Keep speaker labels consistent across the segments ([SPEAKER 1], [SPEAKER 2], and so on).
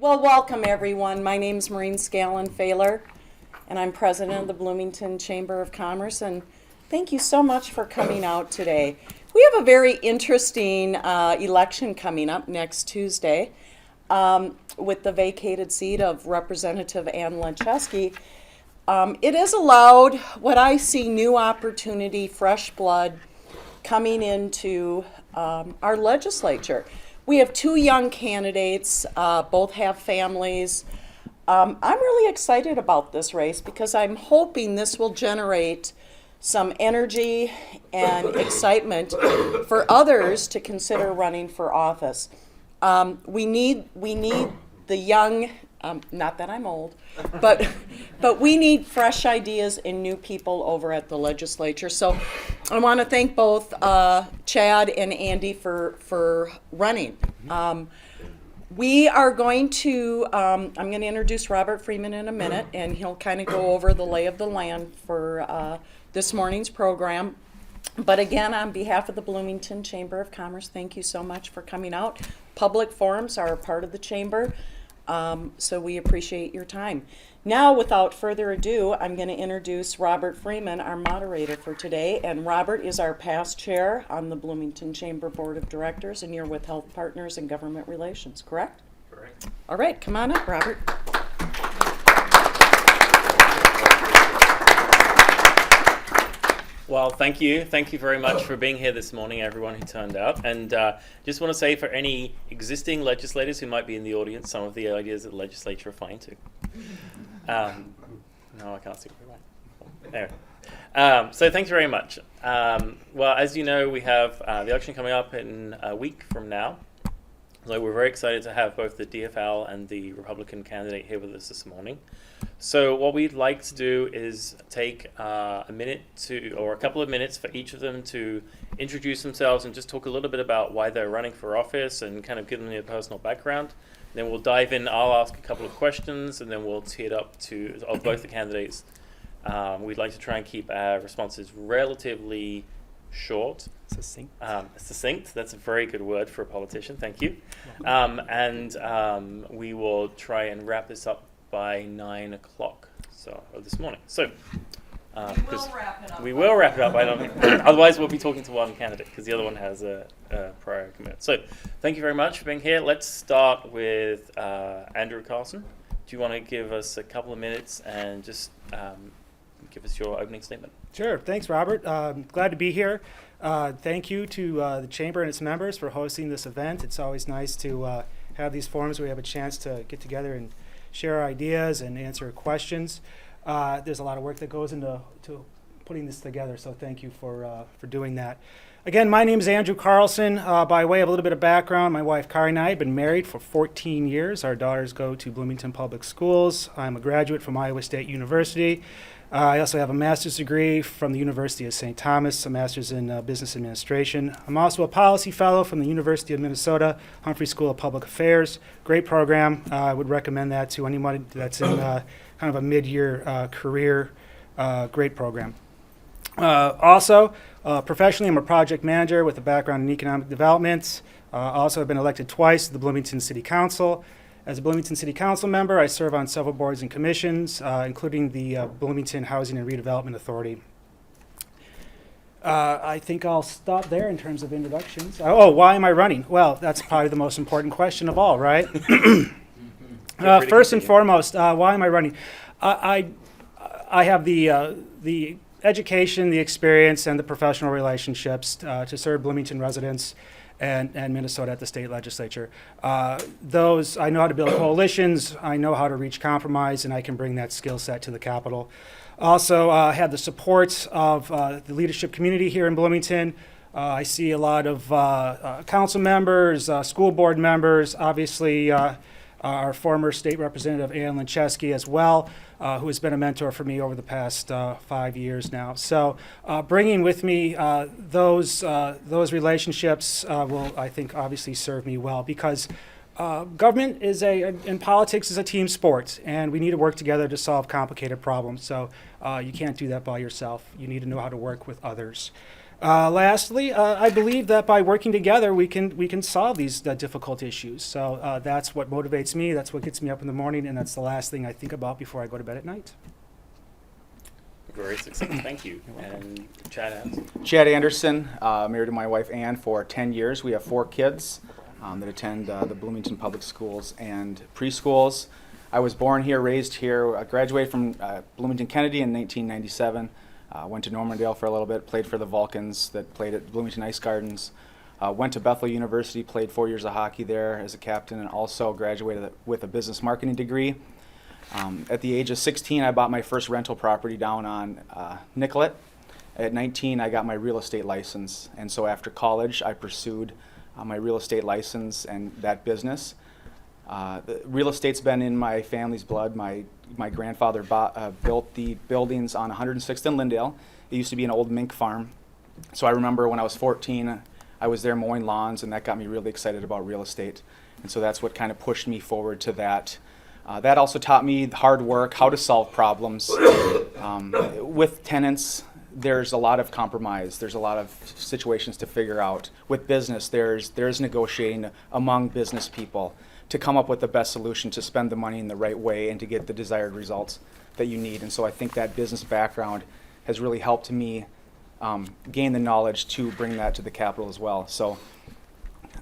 [SPEAKER 1] Well, welcome everyone. My name's Maureen Scallon-Failer, and I'm president of the Bloomington Chamber of Commerce, and thank you so much for coming out today. We have a very interesting election coming up next Tuesday with the vacated seat of Representative Ann Lenczewski. It has allowed what I see new opportunity, fresh blood coming into our legislature. We have two young candidates, both have families. I'm really excited about this race because I'm hoping this will generate some energy and excitement for others to consider running for office. We need the young, not that I'm old, but we need fresh ideas and new people over at the legislature. So I want to thank both Chad and Andy for running. We are going to, I'm going to introduce Robert Freeman in a minute, and he'll kind of go over the lay of the land for this morning's program. But again, on behalf of the Bloomington Chamber of Commerce, thank you so much for coming out. Public forums are a part of the chamber, so we appreciate your time. Now, without further ado, I'm going to introduce Robert Freeman, our moderator for today. And Robert is our past chair on the Bloomington Chamber Board of Directors, and you're with Health Partners and Government Relations, correct?
[SPEAKER 2] Correct.
[SPEAKER 1] All right, come on up, Robert.
[SPEAKER 2] Well, thank you. Thank you very much for being here this morning, everyone who turned out. And just want to say for any existing legislators who might be in the audience, some of the ideas that the legislature are fine too. No, I can't see very well. So thanks very much. Well, as you know, we have the election coming up in a week from now. So we're very excited to have both the DFL and the Republican candidate here with us this morning. So what we'd like to do is take a minute or a couple of minutes for each of them to introduce themselves and just talk a little bit about why they're running for office and kind of give them their personal background. Then we'll dive in. I'll ask a couple of questions, and then we'll tee it up of both the candidates. We'd like to try and keep our responses relatively short.
[SPEAKER 3] Succinct.
[SPEAKER 2] Succinct. That's a very good word for a politician. Thank you. We will try and wrap this up by 9 o'clock this morning. So we will wrap it up by 9. Otherwise, we'll be talking to one candidate because the other one has a prior commitment. So thank you very much for being here. Let's start with Andrew Carlson. Do you want to give us a couple of minutes and just give us your opening statement?
[SPEAKER 3] Sure. Thanks, Robert. Glad to be here. Thank you to the Chamber and its members for hosting this event. It's always nice to have these forums where we have a chance to get together and share ideas and answer questions. There's a lot of work that goes into putting this together, so thank you for doing that. Again, my name is Andrew Carlson. By way of a little bit of background, my wife Kari and I have been married for 14 years. Our daughters go to Bloomington Public Schools. I'm a graduate from Iowa State University. I also have a master's degree from the University of St. Thomas, a master's in business administration. I'm also a policy fellow from the University of Minnesota, Humphrey School of Public Affairs. Great program. I would recommend that to anyone that's in kind of a mid-year career. Great program. Also, professionally, I'm a project manager with a background in economic development. Also, I've been elected twice to the Bloomington City Council. As a Bloomington City Council member, I serve on several boards and commissions, including the Bloomington Housing and Redevelopment Authority. I think I'll stop there in terms of introductions. Why am I running? Well, that's probably the most important question of all, right? First and foremost, why am I running? I have the education, the experience, and the professional relationships to serve Bloomington residents and Minnesota at the state legislature. I know how to build coalitions, I know how to reach compromise, and I can bring that skill set to the Capitol. Also, had the support of the leadership community here in Bloomington. I see a lot of council members, school board members, obviously our former state representative Ann Lenczewski as well, who has been a mentor for me over the past 5 years now. So bringing with me those relationships will, I think, obviously serve me well because government and politics is a team sport, and we need to work together to solve complicated problems. So you can't do that by yourself. You need to know how to work with others. Lastly, I believe that by working together, we can solve these difficult issues. So that's what motivates me. That's what gets me up in the morning, and that's the last thing I think about before I go to bed at night.
[SPEAKER 2] Very succinct. Thank you. And Chad Anderson.
[SPEAKER 4] Chad Anderson, married to my wife Ann for 10 years. We have 4 kids that attend the Bloomington Public Schools and preschools. I was born here, raised here. I graduated from Bloomington Kennedy in 1997. Went to Normandale for a little bit, played for the Vulcans that played at Bloomington Ice Gardens. Went to Bethel University, played 4 years of hockey there as a captain, and also graduated with a business marketing degree. At the age of 16, I bought my first rental property down on Nicollet. At 19, I got my real estate license, and so after college, I pursued my real estate license and that business. The real estate's been in my family's blood. My grandfather built the buildings on 106th and Lyndale. It used to be an old mink farm. So I remember when I was 14, I was there mowing lawns, and that got me really excited about real estate. And so that's what kind of pushed me forward to that. That also taught me hard work, how to solve problems. With tenants, there's a lot of compromise. There's a lot of situations to figure out. With business, there's negotiating among business people to come up with the best solution to spend the money in the right way and to get the desired results that you need. And so I think that business background has really helped me gain the knowledge to bring that to the Capitol as well. So,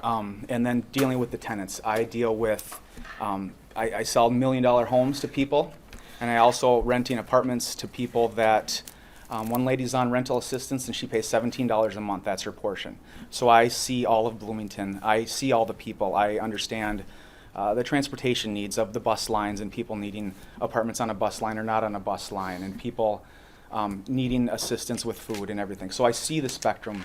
[SPEAKER 4] and then dealing with the tenants, I deal with, I sell $1 million homes to people, and I also renting apartments to people that, one lady's on rental assistance and she pays $17 a month, that's her portion. So I see all of Bloomington, I see all the people, I understand the transportation needs of the bus lines and people needing apartments on a bus line or not on a bus line, and people needing assistance with food and everything. So I see the spectrum.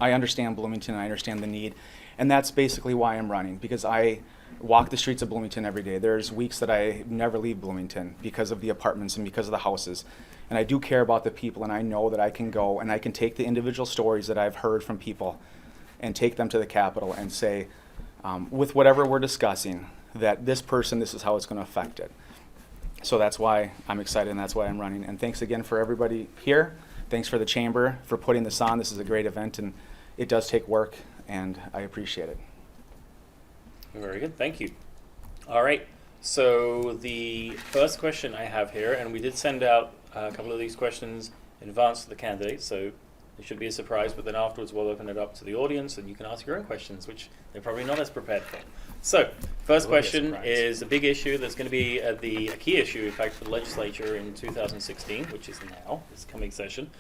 [SPEAKER 4] I understand Bloomington, I understand the need, and that's basically why I'm running, because I walk the streets of Bloomington every day. There's weeks that I never leave Bloomington because of the apartments and because of the houses. And I do care about the people, and I know that I can go and I can take the individual stories that I've heard from people and take them to the Capitol and say, with whatever we're discussing, that this is how it's going to affect it. So that's why I'm excited, and that's why I'm running. And thanks again for everybody here. Thanks for the Chamber for putting this on. This is a great event, and it does take work, and I appreciate it.
[SPEAKER 2] Very good. Thank you. All right. So the first question I have here, and we did send out a couple of these questions in advance to the candidates, so it should be a surprise, but then afterwards we'll open it up to the audience and you can ask your own questions, which they're probably not as prepared for. So, first question is a big issue that's going to be a key issue, in fact, for the legislature in 2016, which is now, this coming session,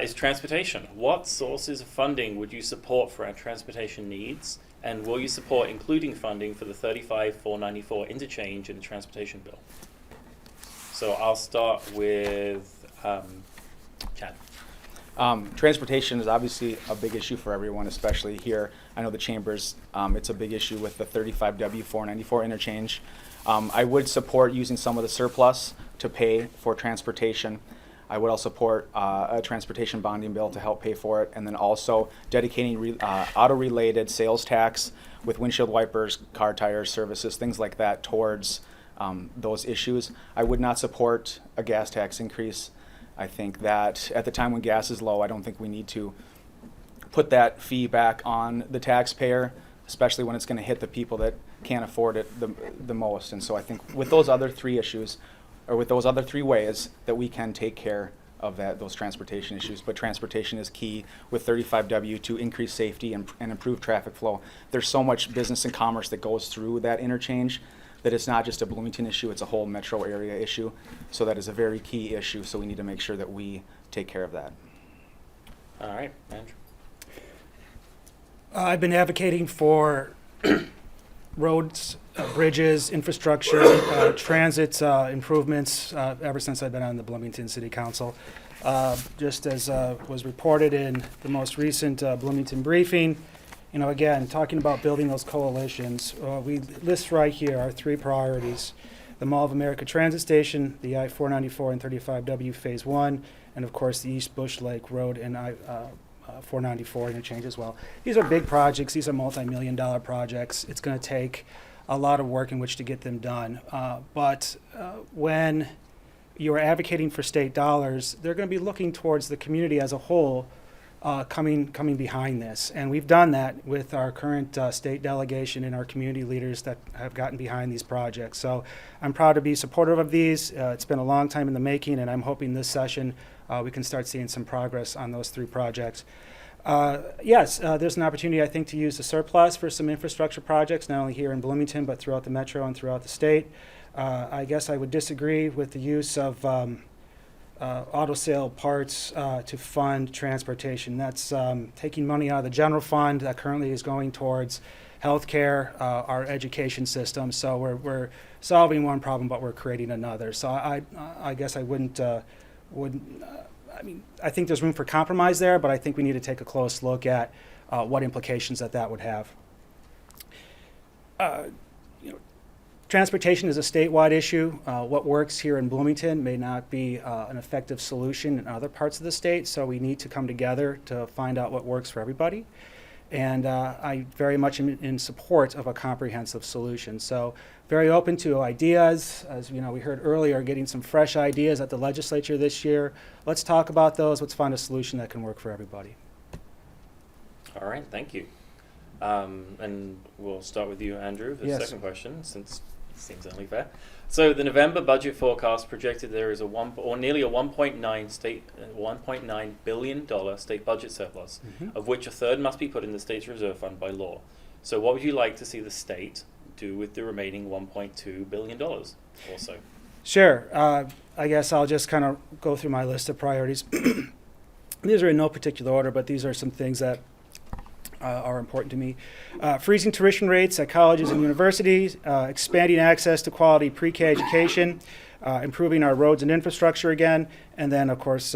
[SPEAKER 2] is transportation. What sources of funding would you support for our transportation needs? And will you support including funding for the 35-494 interchange in the transportation bill? So I'll start with Chad.
[SPEAKER 4] Transportation is obviously a big issue for everyone, especially here. I know the Chambers, it's a big issue with the 35W494 interchange. I would support using some of the surplus to pay for transportation. I would also support a transportation bonding bill to help pay for it, and then also dedicating auto-related sales tax with windshield wipers, car tires, services, things like that towards those issues. I would not support a gas tax increase. I think that at the time when gas is low, I don't think we need to put that fee back on the taxpayer, especially when it's going to hit the people that can't afford it the most. And so I think with those other 3 issues, or with those other 3 ways, that we can take care of those transportation issues. But transportation is key with 35W to increase safety and improve traffic flow. There's so much business and commerce that goes through that interchange that it's not just a Bloomington issue, it's a whole metro area issue. So that is a very key issue, so we need to make sure that we take care of that.
[SPEAKER 2] All right, Andrew.
[SPEAKER 3] I've been advocating for roads, bridges, infrastructure, transit improvements ever since I've been on the Bloomington City Council. Just as was reported in the most recent Bloomington briefing, you know, again, talking about building those coalitions, we list right here our 3 priorities: the Mall of America Transit Station, the I-494 and 35W Phase 1, and of course the East Bush Lake Road and I-494 interchange as well. These are big projects. These are multi-million-dollar projects. It's going to take a lot of work in which to get them done. But when you are advocating for state dollars, they're going to be looking towards the community as a whole coming behind this. And we've done that with our current state delegation and our community leaders that have gotten behind these projects. So I'm proud to be supportive of these. It's been a long time in the making, and I'm hoping this session we can start seeing some progress on those 3 projects. Yes, there's an opportunity, I think, to use the surplus for some infrastructure projects, not only here in Bloomington, but throughout the metro and throughout the state. I guess I would disagree with the use of auto sale parts to fund transportation. That's taking money out of the general fund that currently is going towards healthcare, our education system. So we're solving one problem, but we're creating another. So I guess I wouldn't. I mean, I think there's room for compromise there, but I think we need to take a close look at what implications that would have. Transportation is a statewide issue. What works here in Bloomington may not be an effective solution in other parts of the state, so we need to come together to find out what works for everybody. And I very much am in support of a comprehensive solution. So very open to ideas. As we heard earlier, getting some fresh ideas at the legislature this year. Let's talk about those. Let's find a solution that can work for everybody.
[SPEAKER 2] All right, thank you. And we'll start with you, Andrew, for the
[SPEAKER 3] Yes.
[SPEAKER 2] second question, since it seems only fair. So the November budget forecast projected there is nearly a $1.9 billion state budget surplus, of which a third must be put in the state's reserve fund by law. So what would you like to see the state do with the remaining $1.2 billion also?
[SPEAKER 3] Sure. I guess I'll just kind of go through my list of priorities. These are in no particular order, but these are some things that are important to me. Freezing tuition rates at colleges and universities, expanding access to quality pre-K education, improving our roads and infrastructure again, and then, of course,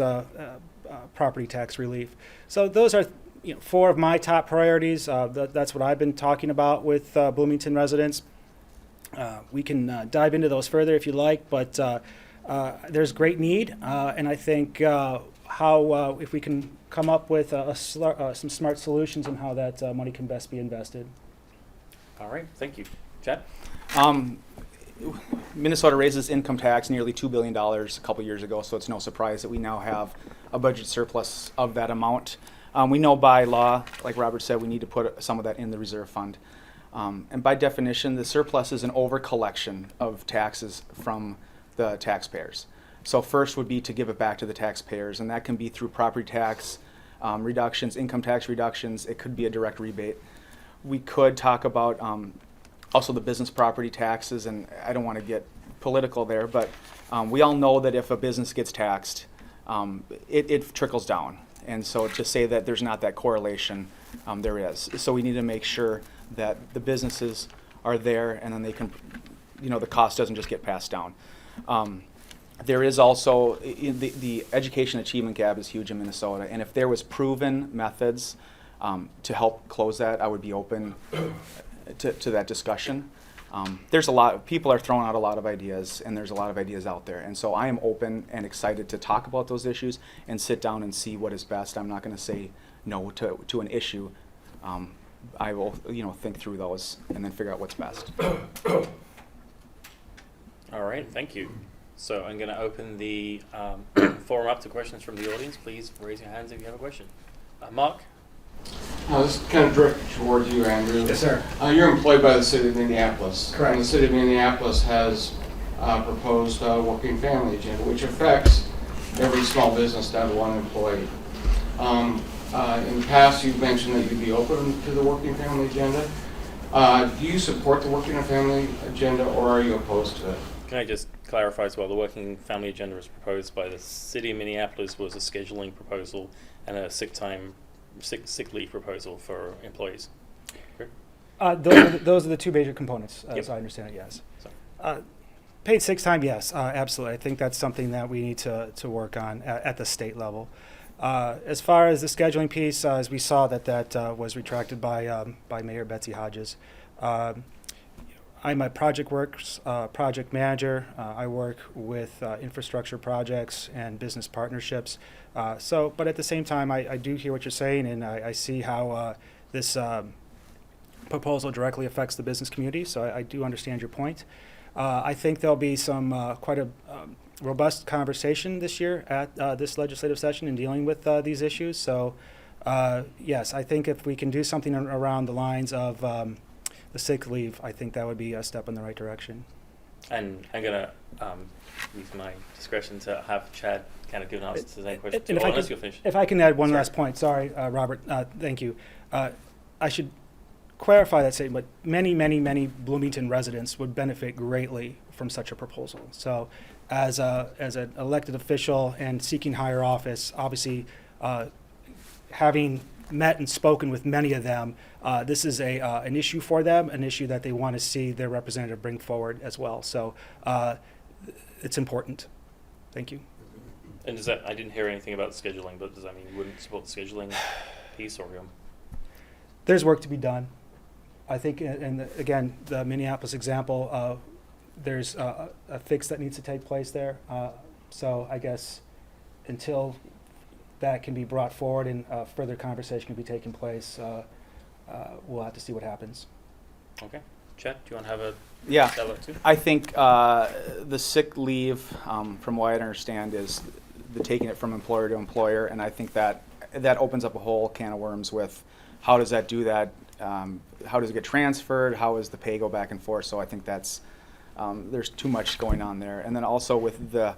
[SPEAKER 3] property tax relief. So those are 4 of my top priorities. That's what I've been talking about with Bloomington residents. We can dive into those further if you like, but there's great need, and I think if we can come up with some smart solutions on how that money can best be invested.
[SPEAKER 2] All right, thank you. Chad?
[SPEAKER 4] Minnesota raises income tax nearly $2 billion a couple years ago, so it's no surprise that we now have a budget surplus of that amount. We know by law, like Robert said, we need to put some of that in the reserve fund. And by definition, the surplus is an over-collection of taxes from the taxpayers. So first would be to give it back to the taxpayers, and that can be through property tax reductions, income tax reductions. It could be a direct rebate. We could talk about also the business property taxes, and I don't want to get political there, but we all know that if a business gets taxed, it trickles down. And so to say that there's not that correlation, there is. So we need to make sure that the businesses are there, and then they can, the cost doesn't just get passed down. There is also, the education achievement gap is huge in Minnesota, and if there was proven methods to help close that, I would be open to that discussion. There's people are throwing out a lot of ideas, and there's a lot of ideas out there, and so I am open and excited to talk about those issues and sit down and see what is best. I'm not going to say no to an issue. I will, think through those and then figure out what's best.
[SPEAKER 2] All right, thank you. So I'm going to open the forum up to questions from the audience. Please raise your hands if you have a question. Mark?
[SPEAKER 5] This is kind of directed towards you, Andrew.
[SPEAKER 3] Yes, sir.
[SPEAKER 5] You're employed by the city of Minneapolis.
[SPEAKER 3] Correct.
[SPEAKER 5] And the city of Minneapolis has proposed a working family agenda, which affects every small business to have one employee. In the past, you've mentioned that you'd be open to the working family agenda. Do you support the working family agenda, or are you opposed to it?
[SPEAKER 2] Can I just clarify as well, the working family agenda was proposed by the city of Minneapolis, was a scheduling proposal and a sick leave proposal for employees.
[SPEAKER 3] Those are the 2 major components,
[SPEAKER 2] Yep.
[SPEAKER 3] as I understand it, yes.
[SPEAKER 2] So,
[SPEAKER 3] Paid sick time, yes, absolutely. I think that's something that we need to work on at the state level. As far as the scheduling piece, as we saw that was retracted by Mayor Betsy Hodges. I'm a project manager. I work with infrastructure projects and business partnerships. But at the same time, I do hear what you're saying, and I see how this proposal directly affects the business community. So I do understand your point. I think there'll be some quite a robust conversation this year at this legislative session in dealing with these issues. So Yes, I think if we can do something around the lines of the sick leave, I think that would be a step in the right direction.
[SPEAKER 2] And I'm going to use my discretion to have Chad kind of give an answer to the same question.
[SPEAKER 3] And
[SPEAKER 2] Unless you're finished.
[SPEAKER 3] if I can add one
[SPEAKER 2] Sorry.
[SPEAKER 3] last point, sorry, Robert, thank you. I should clarify that statement, but many Bloomington residents would benefit greatly from such a proposal. So as an elected official and seeking higher office, obviously having met and spoken with many of them, this is an issue for them, an issue that they want to see their representative bring forward as well. So it's important. Thank you.
[SPEAKER 2] And does that, I didn't hear anything about scheduling, but does that mean you wouldn't support the scheduling piece or?
[SPEAKER 3] There's work to be done. I think, and again, the Minneapolis example, there's a fix that needs to take place there. So I guess until that can be brought forward and further conversation can be taking place, we'll have to see what happens.
[SPEAKER 2] Okay. Chad, do you want to have a
[SPEAKER 4] Yeah,
[SPEAKER 2] dialogue too?
[SPEAKER 4] I think the sick leave, from what I understand, is the taking it from employer to employer, and I think that opens up a whole can of worms with how does that do that, how does it get transferred, how does the pay go back and forth. So I think that's there's too much going on there. And then also with the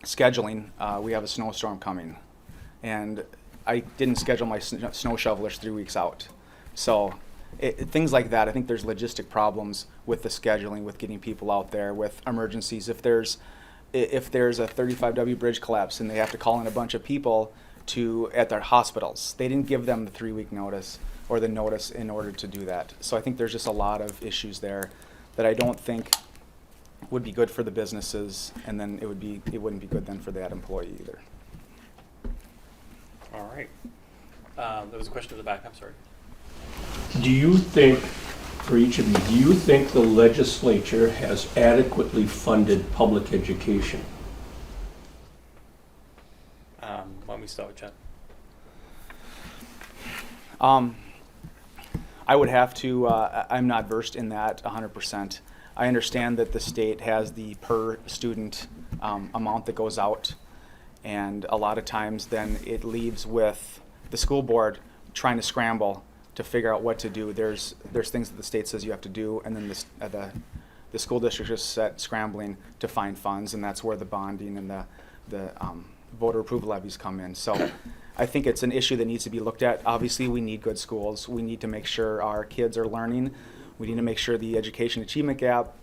[SPEAKER 4] scheduling, we have a snowstorm coming, and I didn't schedule my snow shovelers 3 weeks out. So things like that, I think there's logistic problems with the scheduling, with getting people out there, with emergencies. If there's a 35W bridge collapse and they have to call in a bunch of people at their hospitals, they didn't give them the 3-week notice or the notice in order to do that. So I think there's just a lot of issues there that I don't think would be good for the businesses, and then it wouldn't be good then for that employee either.
[SPEAKER 2] All right. There was a question at the back. I'm sorry.
[SPEAKER 6] Do you think, for each of you, do you think the legislature has adequately funded public education?
[SPEAKER 2] Why don't we start with Chad?
[SPEAKER 4] I would have to, I'm not versed in that 100%. I understand that the state has the per student amount that goes out, and a lot of times then it leaves with the school board trying to scramble to figure out what to do. There's things that the state says you have to do, and then the school district is scrambling to find funds, and that's where the bonding and the voter approval levies come in. So I think it's an issue that needs to be looked at. Obviously, we need good schools. We need to make sure our kids are learning. We need to make sure the education achievement gap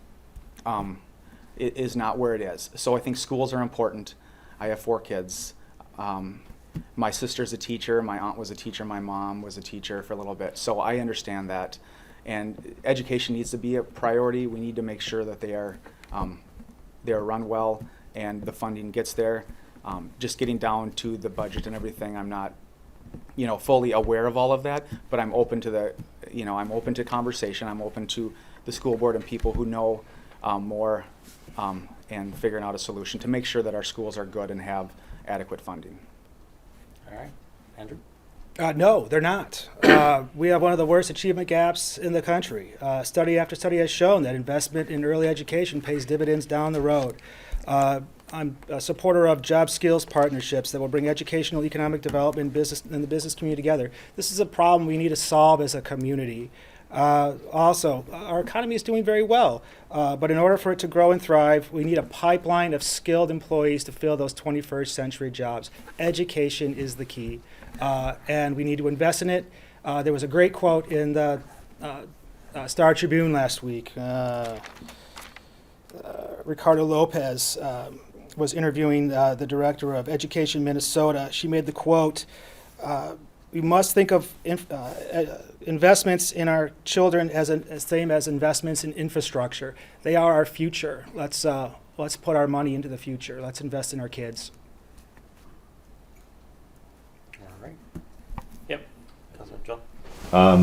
[SPEAKER 4] is not where it is. So I think schools are important. I have 4 kids. My sister's a teacher, my aunt was a teacher, my mom was a teacher for a little bit. So I understand that. And education needs to be a priority. We need to make sure that they are run well and the funding gets there. Just getting down to the budget and everything, I'm not, fully aware of all of that, but I'm open to I'm open to conversation. I'm open to the school board and people who know more and figuring out a solution to make sure that our schools are good and have adequate funding.
[SPEAKER 2] All right. Andrew?
[SPEAKER 3] No, they're not. We have one of the worst achievement gaps in the country. Study after study has shown that investment in early education pays dividends down the road. I'm a supporter of job skills partnerships that will bring educational, economic development, business, and the business community together. This is a problem we need to solve as a community. Also, our economy is doing very well, but in order for it to grow and thrive, we need a pipeline of skilled employees to fill those 21st century jobs. Education is the key, and we need to invest in it. There was a great quote in the Star Tribune last week. Ricardo Lopez was interviewing the director of Education Minnesota. She made the quote, we must think of investments in our children as same as investments in infrastructure. They are our future. Let's put our money into the future. Let's invest in our kids.
[SPEAKER 2] All right. Yep. Councilman John?
[SPEAKER 7] I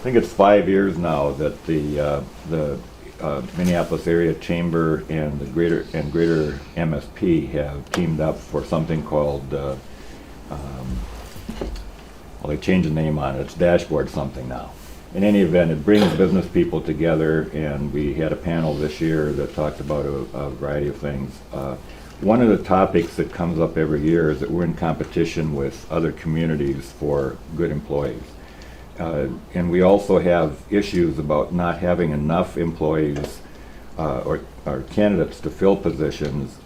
[SPEAKER 7] think it's 5 years now that the Minneapolis Area Chamber and the greater MSP have teamed up for something called, they changed the name on it, it's Dashboard something now. In any event, it brings business people together, and we had a panel this year that talked about a variety of things. one of the topics that comes up every year is that we're in competition with other communities for good employees. And we also have issues about not having enough employees or candidates to fill positions,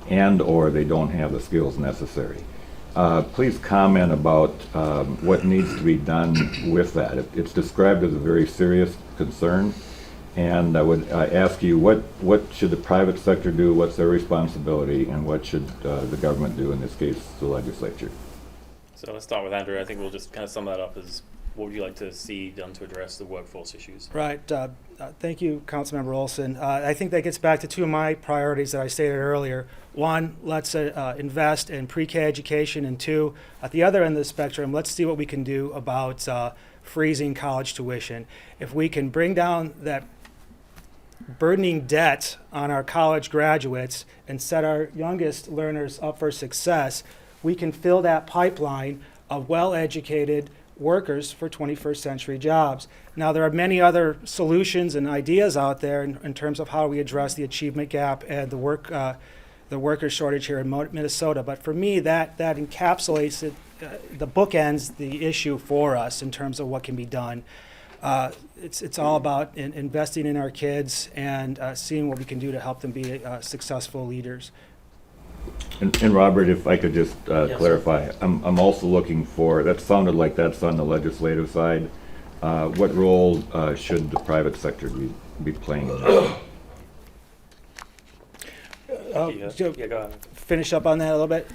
[SPEAKER 7] and or they don't have the skills necessary. Please comment about what needs to be done with that. It's described as a very serious concern, and I would ask you, what should the private sector do, what's their responsibility, and what should the government do, in this case, the legislature?
[SPEAKER 2] So let's start with Andrew. I think we'll just kind of sum that up as what would you like to see done to address the workforce issues?
[SPEAKER 3] Right. Thank you, Councilmember Olson. I think that gets back to two of my priorities that I stated earlier. One, let's invest in pre-K education, and two, at the other end of the spectrum, let's see what we can do about freezing college tuition. If we can bring down that burdening debt on our college graduates and set our youngest learners up for success, we can fill that pipeline of well-educated workers for 21st century jobs. Now, there are many other solutions and ideas out there in terms of how we address the achievement gap and the worker shortage here in Minnesota. But for me, that encapsulates it, the bookends the issue for us in terms of what can be done. It's all about investing in our kids and seeing what we can do to help them be successful leaders.
[SPEAKER 7] And Robert, if I could just
[SPEAKER 2] Yes,
[SPEAKER 7] clarify, I'm also looking for, that sounded like that's on the legislative side. What role should the private sector be playing in that?
[SPEAKER 3] So
[SPEAKER 2] Yeah, go ahead.
[SPEAKER 3] finish up on that a little bit.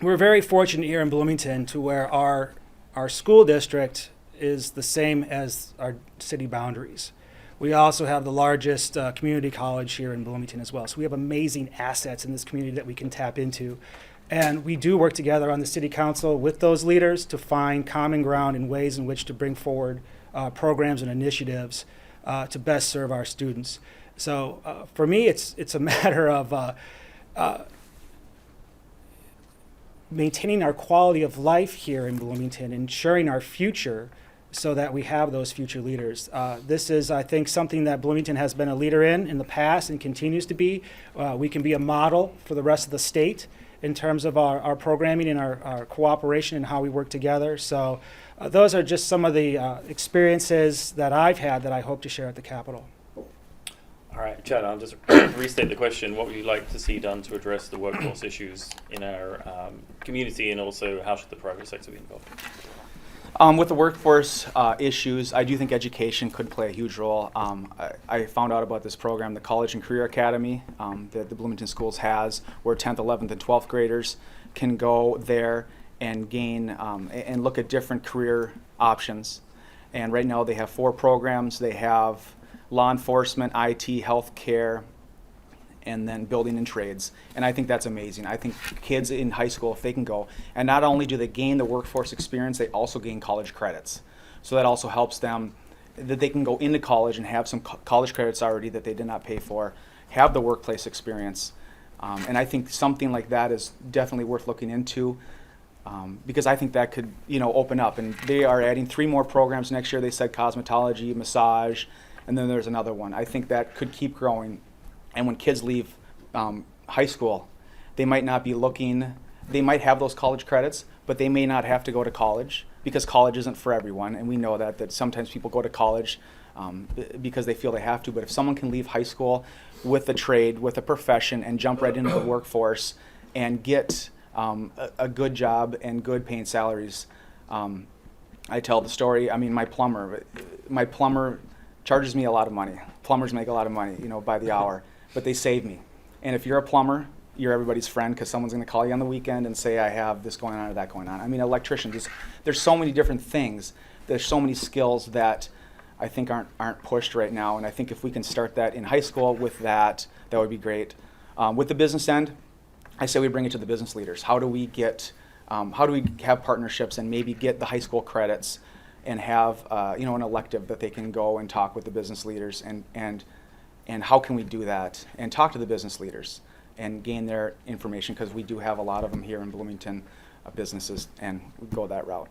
[SPEAKER 3] We're very fortunate here in Bloomington to where our school district is the same as our city boundaries. We also have the largest community college here in Bloomington as well. So we have amazing assets in this community that we can tap into. And we do work together on the city council with those leaders to find common ground and ways in which to bring forward programs and initiatives to best serve our students. So for me, it's a matter of maintaining our quality of life here in Bloomington, ensuring our future so that we have those future leaders. This is, I think, something that Bloomington has been a leader in the past and continues to be. We can be a model for the rest of the state in terms of our programming and our cooperation and how we work together. So those are just some of the experiences that I've had that I hope to share at the Capitol.
[SPEAKER 2] All right, Chad, I'll just restate the question. What would you like to see done to address the workforce issues in our community, and also how should the private sector be involved?
[SPEAKER 4] With the workforce issues, I do think education could play a huge role. I found out about this program, the College and Career Academy, that the Bloomington Schools has, where 10th, 11th, and 12th graders can go there and gain and look at different career options. And right now they have 4 programs. They have law enforcement, IT, healthcare, and then building and trades. And I think that's amazing. I think kids in high school, if they can go, and not only do they gain the workforce experience, they also gain college credits. So that also helps them, that they can go into college and have some college credits already that they did not pay for, have the workplace experience. And I think something like that is definitely worth looking into, because I think that could, open up. And they are adding 3 more programs next year. They said cosmetology, massage, and then there's another one. I think that could keep growing. And when kids leave high school, they might not be looking, they might have those college credits, but they may not have to go to college because college isn't for everyone. And we know that sometimes people go to college because they feel they have to. But if someone can leave high school with a trade, with a profession, and jump right into the workforce and get a good job and good paying salaries, I tell the story. I mean, my plumber charges me a lot of money. Plumbers make a lot of money, by the hour, but they save me. And if you're a plumber, you're everybody's friend because someone's going to call you on the weekend and say, I have this going on or that going on. I mean, electricians, there's so many different things. There's so many skills that I think aren't pushed right now. And I think if we can start that in high school with that would be great. With the business end, I say we bring it to the business leaders. How do we have partnerships and maybe get the high school credits and have an elective that they can go and talk with the business leaders, and how can we do that and talk to the business leaders and gain their information, because we do have a lot of them here in Bloomington, businesses, and we go that route.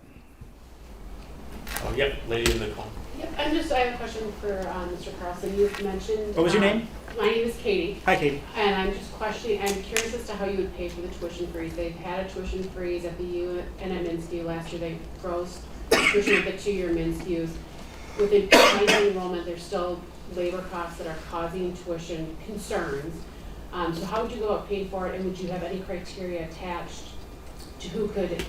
[SPEAKER 2] Oh, yep, lady in the corner.
[SPEAKER 8] Yeah, I have a question for Mr. Carlson. You've mentioned.
[SPEAKER 3] What was your name?
[SPEAKER 8] My name is Katie.
[SPEAKER 3] Hi, Katie.
[SPEAKER 8] And I'm just questioning, I'm curious as to how you would pay for the tuition freeze. They've had a tuition freeze at the U and at Minsky last year. They froze tuition at the 2-year Minsky's. With increasing enrollment, there's still labor costs that are causing tuition concerns. So how would you go about paying for it, and would you have any criteria attached to who could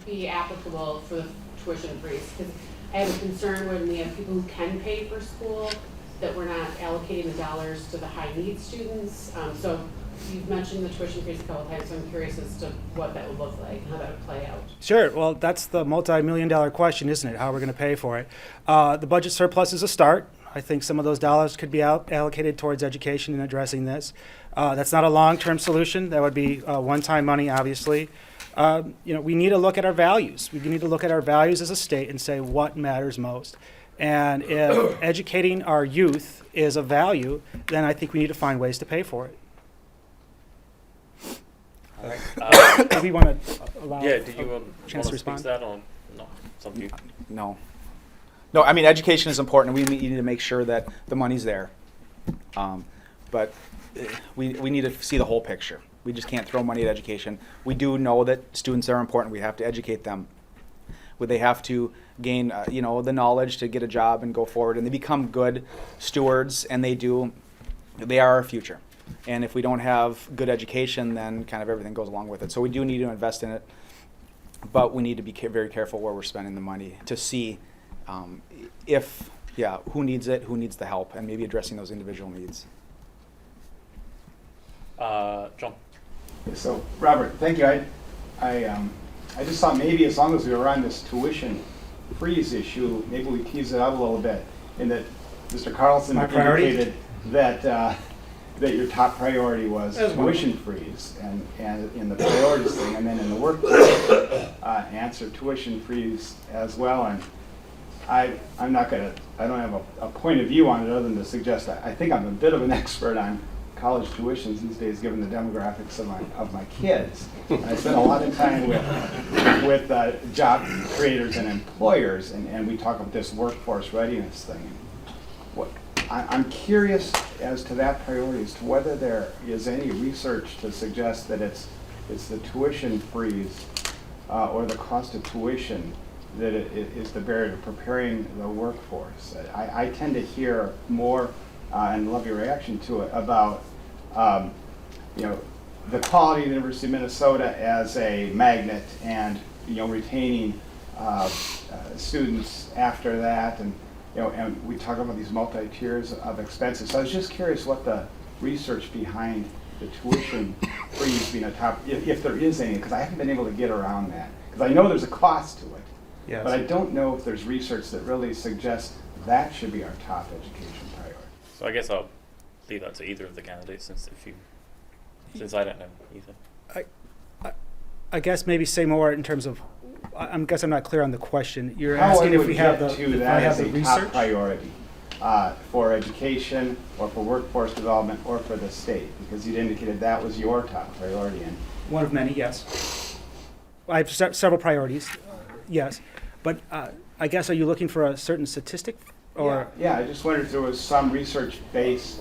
[SPEAKER 8] be applicable for the tuition freeze? Because I have a concern when we have people who can pay for school, that we're not allocating the dollars to the high need students. So you've mentioned the tuition freeze a couple times, so I'm curious as to what that would look like and how that would play out.
[SPEAKER 3] Sure. Well, that's the multi-million-dollar question, isn't it? How we're going to pay for it. The budget surplus is a start. I think some of those dollars could be allocated towards education and addressing this. That's not a long-term solution. That would be one-time money, obviously. We need to look at our values. We need to look at our values as a state and say what matters most. And if educating our youth is a value, then I think we need to find ways to pay for it.
[SPEAKER 2] All right.
[SPEAKER 3] Do we want to allow
[SPEAKER 2] Yeah, did you
[SPEAKER 3] a
[SPEAKER 2] want to
[SPEAKER 3] chance to
[SPEAKER 2] speak to
[SPEAKER 3] respond?
[SPEAKER 2] that or no? It's up to you.
[SPEAKER 4] No. No, I mean, education is important. We need to make sure that the money's there. But we need to see the whole picture. We just can't throw money at education. We do know that students are important. We have to educate them. They have to gain, the knowledge to get a job and go forward. And they become good stewards, and they are our future. And if we don't have good education, then kind of everything goes along with it. So we do need to invest in it. But we need to be very careful where we're spending the money to see who needs it, who needs the help, and maybe addressing those individual needs.
[SPEAKER 2] John.
[SPEAKER 9] So, Robert, thank you. I just thought maybe as long as we were on this tuition freeze issue, maybe we tease it out a little bit, in that Mr. Carlson
[SPEAKER 3] My priority?
[SPEAKER 9] indicated that your top priority was tuition freeze, and in the priorities thing, and then in the workforce, answer tuition freeze as well. And I don't have a point of view on it other than to suggest that I think I'm a bit of an expert on college tuitions these days, given the demographics of my kids. And I spend a lot of time with job creators and employers, and we talk about this workforce readiness thing. I'm curious as to that priority, as to whether there is any research to suggest that it's the tuition freeze or the cost of tuition that it is the barrier to preparing the workforce. I tend to hear more, and love your reaction to it, about the quality of the University of Minnesota as a magnet, and retaining students after that, and we talk about these multi-tiers of expenses. So I was just curious what the research behind the tuition freeze being a top, if there is any, because I haven't been able to get around that. Because I know there's a cost to it,
[SPEAKER 3] Yes.
[SPEAKER 9] but I don't know if there's research that really suggests that should be our top education priority.
[SPEAKER 2] So I guess I'll leave that to either of the candidates since I don't know either.
[SPEAKER 3] I guess maybe say more in terms of, I guess I'm not clear on the question. You're
[SPEAKER 9] How
[SPEAKER 3] asking
[SPEAKER 9] I
[SPEAKER 3] if
[SPEAKER 9] would
[SPEAKER 3] we have
[SPEAKER 9] get
[SPEAKER 3] the,
[SPEAKER 9] to
[SPEAKER 3] if I
[SPEAKER 9] that
[SPEAKER 3] have
[SPEAKER 9] as
[SPEAKER 3] the
[SPEAKER 9] a top
[SPEAKER 3] research?
[SPEAKER 9] priority for education or for workforce development or for the state, because you'd indicated that was your top priority. And
[SPEAKER 3] One of many, yes. I have several priorities, yes. But I guess, are you looking for a certain statistic? Or
[SPEAKER 9] yeah, I just wondered if there was some research basis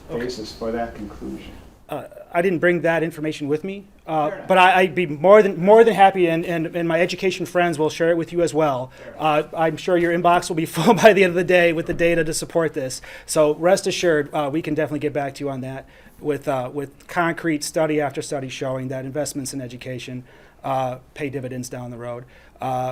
[SPEAKER 3] okay.
[SPEAKER 9] for that conclusion.
[SPEAKER 3] I didn't bring that information with me, but I'd be more than happy, and my education friends will share it with you as well. I'm sure your inbox will be full by the end of the day with the data to support this. So rest assured, we can definitely get back to you on that with concrete study after study showing that investments in education pay dividends down the road.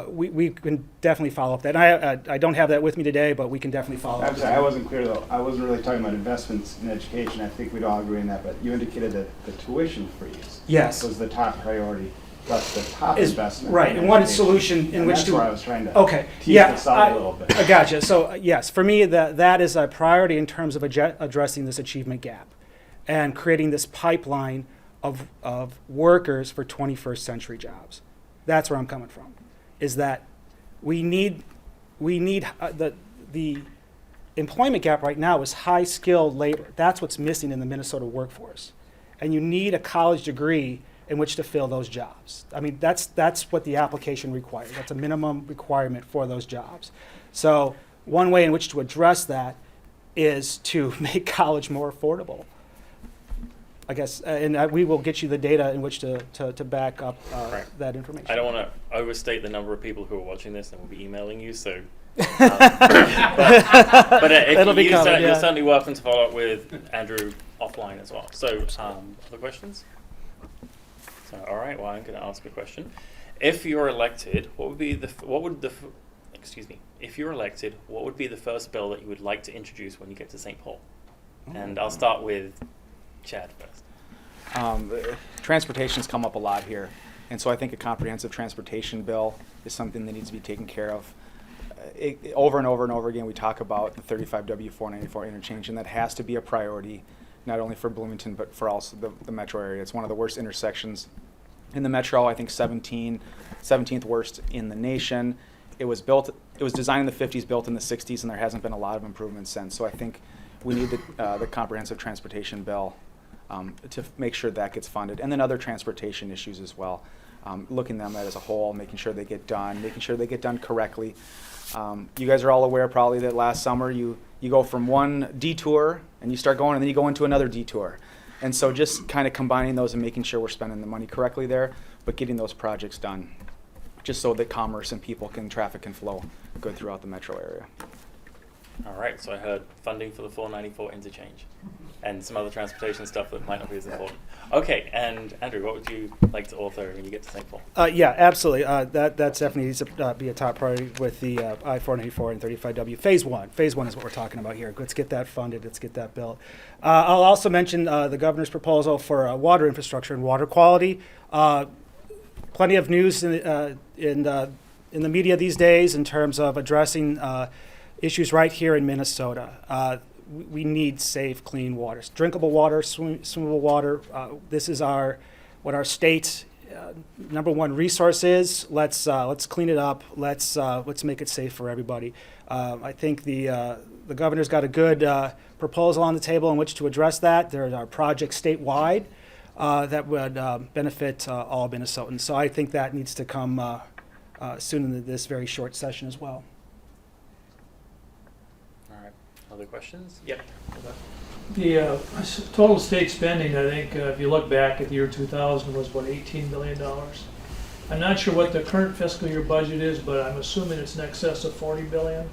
[SPEAKER 3] We can definitely follow up that. And I don't have that with me today, but we can definitely follow up.
[SPEAKER 9] I'm sorry, I wasn't clear though. I wasn't really talking about investments in education. I think we'd all agree on that, but you indicated that the tuition freeze
[SPEAKER 3] Yes.
[SPEAKER 9] was the top priority, plus the top
[SPEAKER 3] Is-
[SPEAKER 9] investment.
[SPEAKER 3] right,
[SPEAKER 9] in
[SPEAKER 3] and one
[SPEAKER 9] education.
[SPEAKER 3] solution in
[SPEAKER 9] And
[SPEAKER 3] which
[SPEAKER 9] that's
[SPEAKER 3] to-
[SPEAKER 9] where I was trying to
[SPEAKER 3] Okay,
[SPEAKER 9] tease
[SPEAKER 3] yeah,
[SPEAKER 9] this out a little bit.
[SPEAKER 3] I gotcha. So yes, for me, that is a priority in terms of addressing this achievement gap and creating this pipeline of workers for 21st century jobs. That's where I'm coming from, is that we need the employment gap right now is high skilled labor. That's what's missing in the Minnesota workforce, and you need a college degree in which to fill those jobs. I mean, that's what the application requires. That's a minimum requirement for those jobs. So one way in which to address that is to make college more affordable. I guess, and we will get you the data in which to back up
[SPEAKER 2] Right.
[SPEAKER 3] that information.
[SPEAKER 2] I don't want to overstate the number of people who are watching this and will be emailing you, so. But if
[SPEAKER 3] It'll be
[SPEAKER 2] you
[SPEAKER 3] covered,
[SPEAKER 2] you're
[SPEAKER 3] yeah.
[SPEAKER 2] certainly welcome to follow up with Andrew offline as well. So, other questions? So, all right. Well, I'm going to ask a question. If you're elected, if you're elected, what would be the first bill that you would like to introduce when you get to St. Paul? And I'll start with Chad first.
[SPEAKER 4] Transportation's come up a lot here, and so I think a comprehensive transportation bill is something that needs to be taken care of. Over and over and over again, we talk about the 35W494 interchange, and that has to be a priority, not only for Bloomington, but for also the metro area. It's one of the worst intersections in the metro. I think 17th worst in the nation. It was designed in the 50s, built in the 60s, and there hasn't been a lot of improvement since. So I think we need the comprehensive transportation bill to make sure that gets funded, and then other transportation issues as well. Looking at them as a whole, making sure they get done correctly. You guys are all aware probably that last summer you go from one detour and you start going, and then you go into another detour. And so just kind of combining those and making sure we're spending the money correctly there, but getting those projects done, just so that commerce and traffic can flow good throughout the metro area.
[SPEAKER 2] All right, so I heard funding for the 494 interchange and some other transportation stuff that might not be as important. Okay, and Andrew, what would you like to author when you get to St. Paul?
[SPEAKER 3] Yeah, absolutely. That definitely needs to be a top priority with the I-494 and 35W. Phase 1. Phase 1 is what we're talking about here. Let's get that funded. Let's get that built. I'll also mention the governor's proposal for water infrastructure and water quality. Plenty of news in the media these days in terms of addressing issues right here in Minnesota. We need safe, clean water, drinkable water, swimmable water. This is what our state's number one resource is. Let's clean it up. Let's make it safe for everybody. I think the governor's got a good proposal on the table in which to address that. There are projects statewide that would benefit all Minnesotans. So I think that needs to come soon in this very short session as well.
[SPEAKER 2] Other questions? Yep.
[SPEAKER 10] The total state spending, I think, if you look back at the year 2000, was about $18 billion. I'm not sure what the current fiscal year budget is, but I'm assuming it's in excess of $40 billion.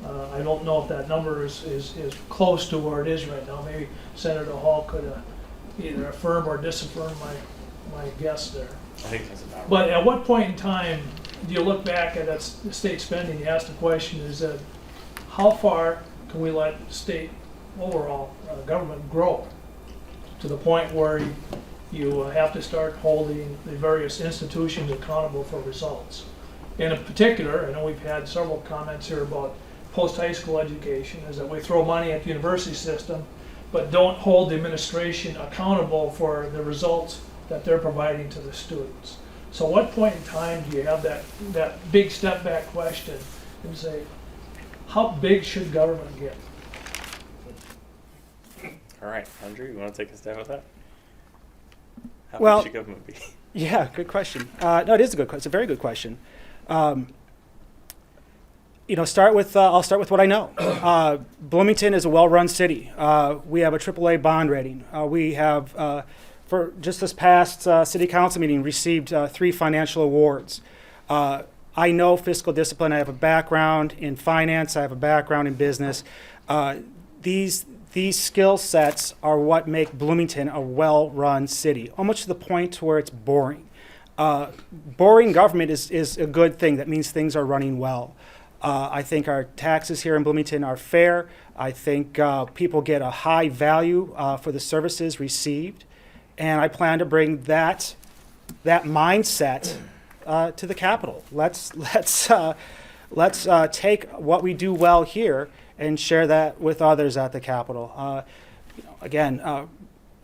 [SPEAKER 10] I don't know if that number is close to where it is right now. Maybe Senator Hall could either affirm or disaffirm my guess there.
[SPEAKER 2] I think that's about right.
[SPEAKER 10] But at what point in time do you look back at that state spending? You ask the question, is that how far can we let state overall government grow to the point where you have to start holding the various institutions accountable for results? And in particular, I know we've had several comments here about post-high school education, is that we throw money at the university system, but don't hold the administration accountable for the results that they're providing to the students. So what point in time do you have that big step back question and say, how big should government get?
[SPEAKER 2] All right, Andrew, you want to take a stab at that? How
[SPEAKER 3] Well,
[SPEAKER 2] big should government be?
[SPEAKER 3] Yeah, good question. No, it is a good question. It's a very good question. I'll start with what I know. Bloomington is a well-run city. We have a AAA bond rating. We have, for just this past city council meeting, received 3 financial awards. I know fiscal discipline. I have a background in finance. I have a background in business. These skill sets are what make Bloomington a well-run city, almost to the point where it's boring. Boring government is a good thing. That means things are running well. I think our taxes here in Bloomington are fair. I think people get a high value for the services received. And I plan to bring that mindset to the Capitol. Let's take what we do well here and share that with others at the Capitol.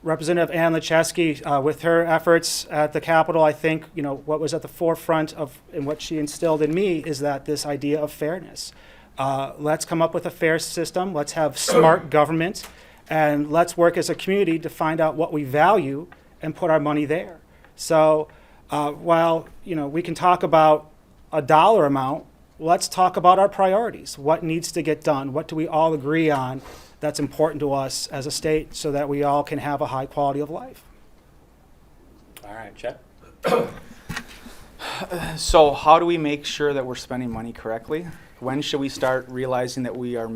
[SPEAKER 3] Representative Ann Lecheski, with her efforts at the Capitol, I think what was at the forefront of and what she instilled in me is that this idea of fairness. Let's come up with a fair system. Let's have smart government, and let's work as a community to find out what we value and put our money there. So while we can talk about a dollar amount, let's talk about our priorities. What needs to get done? What do we all agree on that's important to us as a state so that we all can have a high quality of life?
[SPEAKER 2] All right, Chad?
[SPEAKER 4] So how do we make sure that we're spending money correctly? When should we start realizing that we are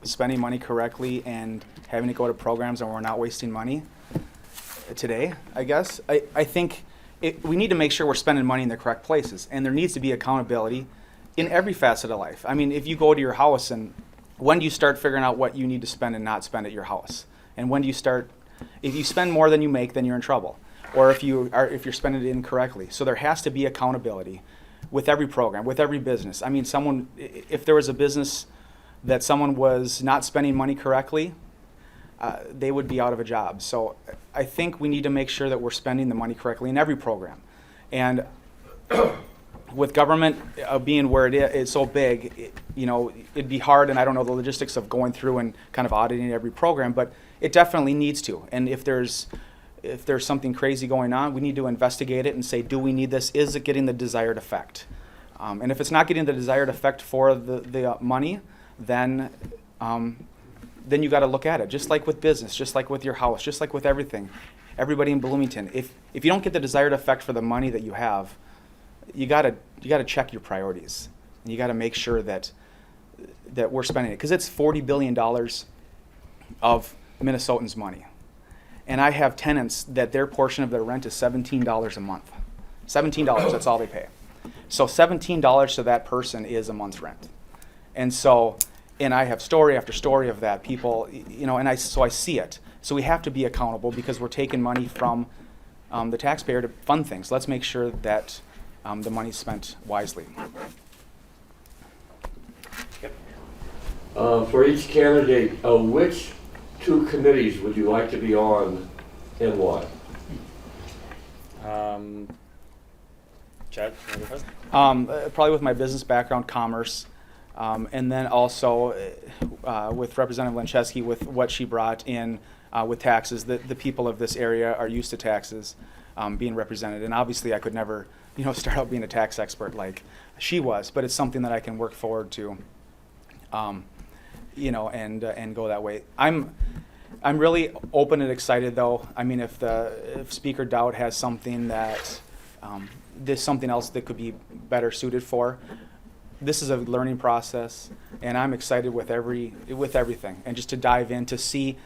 [SPEAKER 4] spending money correctly and having to go to programs and we're not wasting money? Today, I guess. I think we need to make sure we're spending money in the correct places, and there needs to be accountability in every facet of life. I mean, if you go to your house, and when do you start figuring out what you need to spend and not spend at your house? And when do you start, if you spend more than you make, then you're in trouble. Or if you're spending it incorrectly. So there has to be accountability with every program, with every business. I mean, if there was a business that someone was not spending money correctly, they would be out of a job. So I think we need to make sure that we're spending the money correctly in every program. And with government being where it's so big, it'd be hard, and I don't know the logistics of going through and kind of auditing every program, but it definitely needs to. And if there's something crazy going on, we need to investigate it and say, do we need this? Is it getting the desired effect? And if it's not getting the desired effect for the money, then you got to look at it. Just like with business, just like with your house, just like with everything. Everybody in Bloomington, if you don't get the desired effect for the money that you have, you got to check your priorities. And you got to make sure that we're spending it, because it's $40 billion of Minnesotans' money. And I have tenants that their portion of their rent is $17 a month. $17, that's all they pay. So $17 to that person is a month's rent. And I have story after story of that. People, and I see it. So we have to be accountable because we're taking money from the taxpayer to fund things. Let's make sure that the money's spent wisely.
[SPEAKER 6] For each candidate, which 2 committees would you like to be on and why?
[SPEAKER 2] Chad, you want to go first?
[SPEAKER 4] Probably with my business background, commerce, and then also with Representative Lencheski with what she brought in with taxes. The people of this area are used to taxes being represented, and obviously I could never start out being a tax expert like she was, but it's something that I can work forward to, and go that way. I'm really open and excited, though. I mean, if Speaker Dowd has something that there's something else that could be better suited for, this is a learning process, and I'm excited with everything, and just to dive in to see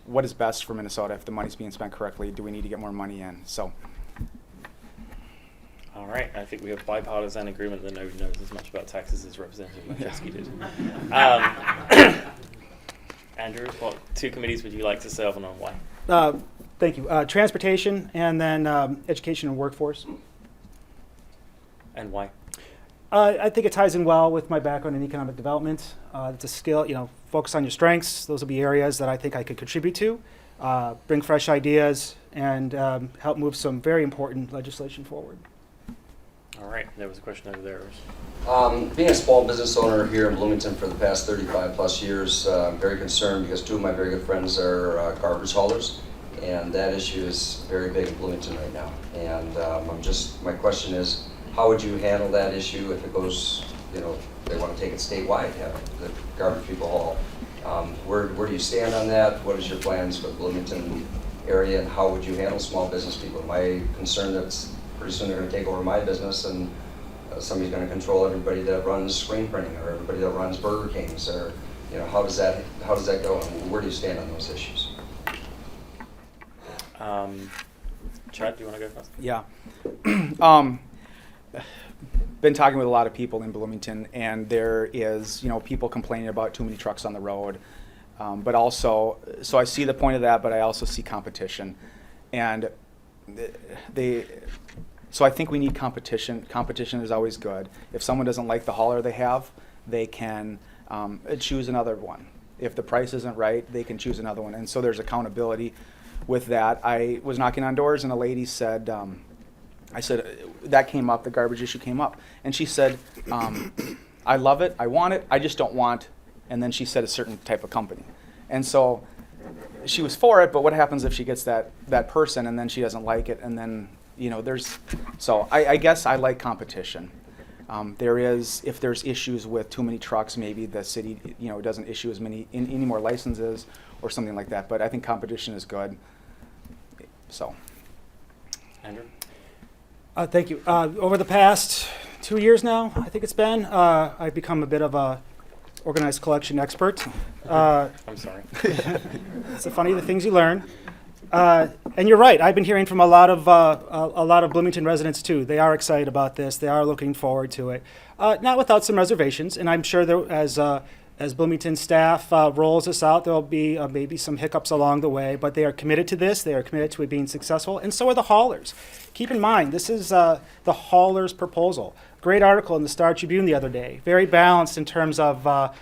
[SPEAKER 4] what is best for Minnesota. If the money's being spent correctly, do we need to get more money in? So.
[SPEAKER 2] All right, I think we have bipartisan agreement that nobody knows as much about taxes as Representative Lencheski did. Andrew, what 2 committees would you like to serve on and why?
[SPEAKER 3] Thank you. Transportation, and then education and workforce.
[SPEAKER 2] And why?
[SPEAKER 3] I think it ties in well with my background in economic development. It's a skill, focus on your strengths. Those will be areas that I think I could contribute to, bring fresh ideas, and help move some very important legislation forward.
[SPEAKER 2] All right, there was a question over there.
[SPEAKER 11] Being a small business owner here in Bloomington for the past 35 plus years, I'm very concerned because 2 of my very good friends are garbage haulers, and that issue is very big in Bloomington right now. And my question is, how would you handle that issue if it goes, they want to take it statewide, have the garbage people haul? Where do you stand on that? What is your plans for the Bloomington area, and how would you handle small business people? My concern that's pretty soon they're going to take over my business, and somebody's going to control everybody that runs screen printing or everybody that runs Burger Kings, or how does that go, and where do you stand on those issues?
[SPEAKER 2] Chad, do you want to go first?
[SPEAKER 4] Yeah. Been talking with a lot of people in Bloomington, and there is people complaining about too many trucks on the road, but also, so I see the point of that, but I also see competition, and so I think we need competition. Competition is always good. If someone doesn't like the hauler they have, they can choose another one. If the price isn't right, they can choose another one. And so there's accountability with that. I was knocking on doors, and a lady said, I said, that came up, the garbage issue came up. And she said, I love it, I want it, I just don't want, and then she said a certain type of company. And so she was for it, but what happens if she gets that person and then she doesn't like it, and then, so I guess I like competition. There is, if there's issues with too many trucks, maybe the city, doesn't issue as many, any more licenses or something like that. But I think competition is good. So.
[SPEAKER 2] Andrew?
[SPEAKER 3] Thank you. Over the past 2 years now, I think it's been, I've become a bit of a organized collection expert.
[SPEAKER 2] I'm sorry.
[SPEAKER 3] It's the things you learn. And you're right. I've been hearing from a lot of Bloomington residents too. They are excited about this. They are looking forward to it. Not without some reservations. And I'm sure that as Bloomington staff rolls this out, there'll be maybe some hiccups along the way. But they are committed to this. They are committed to it being successful. And so are the haulers. Keep in mind, this is the haulers' proposal. Great article in the Star Tribune the other day. Very balanced in terms of